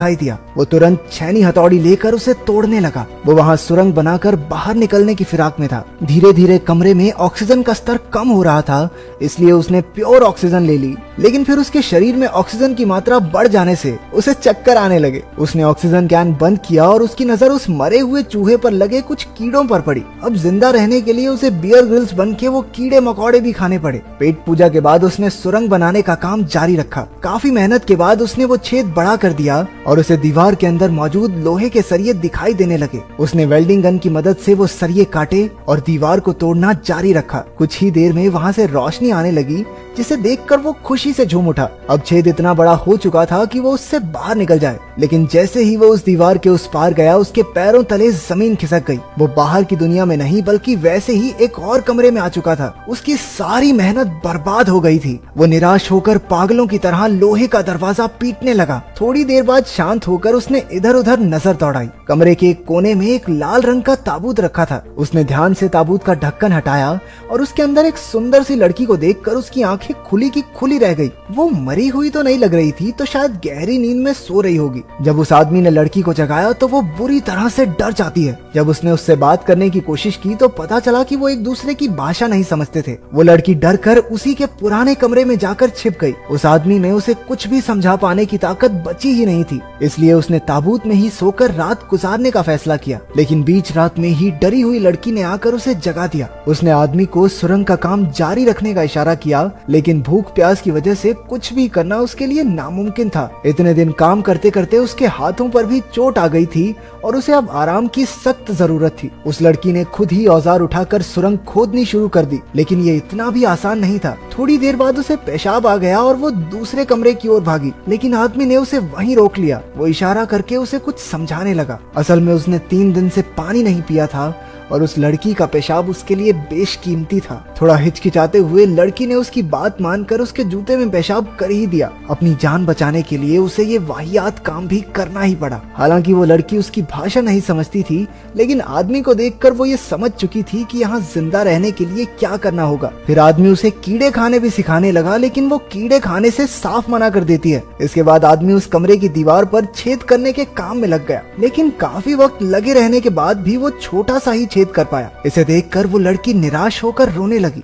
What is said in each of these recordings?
दिखाई दिया। वो तुरंत छैनी हथौड़ी लेकर उसे तोड़ने लगा। वो वहाँ सुरंग बनाकर बाहर निकलने की फिराक में था। धीरे धीरे कमरे में ऑक्सीजन का स्तर कम हो रहा था, इसलिए उसने प्योर ऑक्सीजन ले ली। लेकिन फिर उसके शरीर में ऑक्सीजन की मात्रा बढ़ जाने से उसे चक्कर आने लगे। उसने ऑक्सीजन कैन बंद किया और उसकी नजर उस मरे हुए चूहे पर लगे कुछ कीड़ों पर पड़ी। अब जिंदा रहने के लिए उसे बियर ग्रिल्स बन के वो कीड़े मकोड़े भी खाने पड़े। पेट पूजा के बाद उसने सुरंग बनाने का काम जारी रखा। काफी मेहनत के बाद उसने वो छेद बड़ा कर दिया और उसे दीवार के अंदर मौजूद लोहे के सरिये दिखाई देने लगे। उसने वेल्डिंग गन की मदद से वो सरिये काटे और दीवार को तोड़ना जारी रखा। कुछ ही देर में वहाँ से रोशनी आने लगी, जिसे देखकर वो खुशी से झूम उठा। अब छेद इतना बड़ा हो चुका था कि वो उससे बाहर निकल जाए, लेकिन जैसे ही वो उस दीवार के उस पार गया, उसके पैरों तले जमीन खिसक गई। वो बाहर की दुनिया में नहीं बल्कि वैसे ही एक और कमरे में आ चुका था। उसकी सारी मेहनत बर्बाद हो गई थी। वो निराश होकर पागलों की तरह लोहे का दरवाजा पीटने लगा। थोड़ी देर बाद शांत होकर उसने इधर उधर नजर दौड़ाई। कमरे के एक कोने में एक लाल रंग का ताबूत रखा था। उसने ध्यान से ताबूत का ढक्कन हटाया और उसके अंदर एक सुंदर सी लड़की को देखकर उसकी आंखें खुली की खुली रह गई। वो मरी हुई तो नहीं लग रही थी, तो शायद गहरी नींद में सो रही होगी। जब उस आदमी ने लड़की को जगाया तो वो बुरी तरह से डर जाती है। जब उसने उससे बात करने की कोशिश की तो पता चला कि वो एक दूसरे की भाषा नहीं समझते थे। वो लड़की डर कर उसी के पुराने कमरे में जाकर छिप गई। उस आदमी में उसे कुछ भी समझा पाने की ताकत बची ही नहीं थी, इसलिए उसने ताबूत में ही सोकर रात गुजारने का फैसला किया। लेकिन बीच रात में ही डरी हुई लड़की ने आकर उसे जगा दिया। उसने आदमी को सुरंग का काम जारी रखने का इशारा किया, लेकिन भूख प्यास की वजह से कुछ भी करना उसके लिए नामुमकिन था। इतने दिन काम करते करते उसके हाथों पर भी चोट आ गई थी और उसे अब आराम की सख्त जरूरत थी। उस लड़की ने खुद ही औजार उठाकर सुरंग खोदनी शुरू कर दी, लेकिन ये इतना भी आसान नहीं था। थोड़ी देर बाद उसे पेशाब आ गया और वो दूसरे कमरे की ओर भागी, लेकिन आदमी ने उसे वहीं रोक लिया। वो इशारा करके उसे कुछ समझाने लगा। असल में उसने 3 दिन से पानी नहीं पिया था और उस लड़की का पेशाब उसके लिए बेशकीमती था। थोड़ा हिचकिचाते हुए लड़की ने उसकी बात मानकर उसके जूते में पेशाब कर ही दिया। अपनी जान बचाने के लिए उसे ये वाहियात काम भी करना ही पड़ा। हालांकि वो लड़की उसकी भाषा नहीं समझती थी, लेकिन आदमी को देखकर वो ये समझ चुकी थी कि यहाँ जिंदा रहने के लिए क्या करना होगा। फिर आदमी उसे कीड़े खाने भी सिखाने लगा, लेकिन वो कीड़े खाने से साफ मना कर देती है। इसके बाद आदमी उस कमरे की दीवार पर छेद करने के काम में लग गया, लेकिन काफी वक्त लगे रहने के बाद भी वो छोटा सा ही छेद कर पाया। इसे देखकर वो लड़की निराश होकर रोने लगी।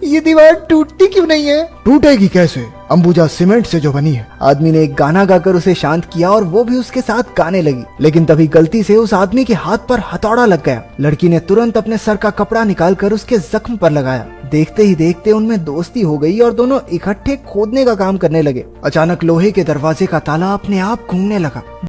ये दीवार टूटती क्यों नहीं है? टूटेगी कैसे? अंबुजा सीमेंट से जो बनी है। आदमी ने एक गाना गाकर उसे शांत किया और वो भी उसके साथ गाने लगी, लेकिन तभी गलती से उस आदमी के हाथ पर हथौड़ा लग गया। लड़की ने तुरंत अपने सर का कपड़ा निकालकर उसके जख्म पर लगाया। देखते ही देखते उनमें दोस्ती हो गई और दोनों इकट्ठे खोदने का काम करने लगे। अचानक लोहे के दरवाजे का ताला अपने आप घूमने लगा।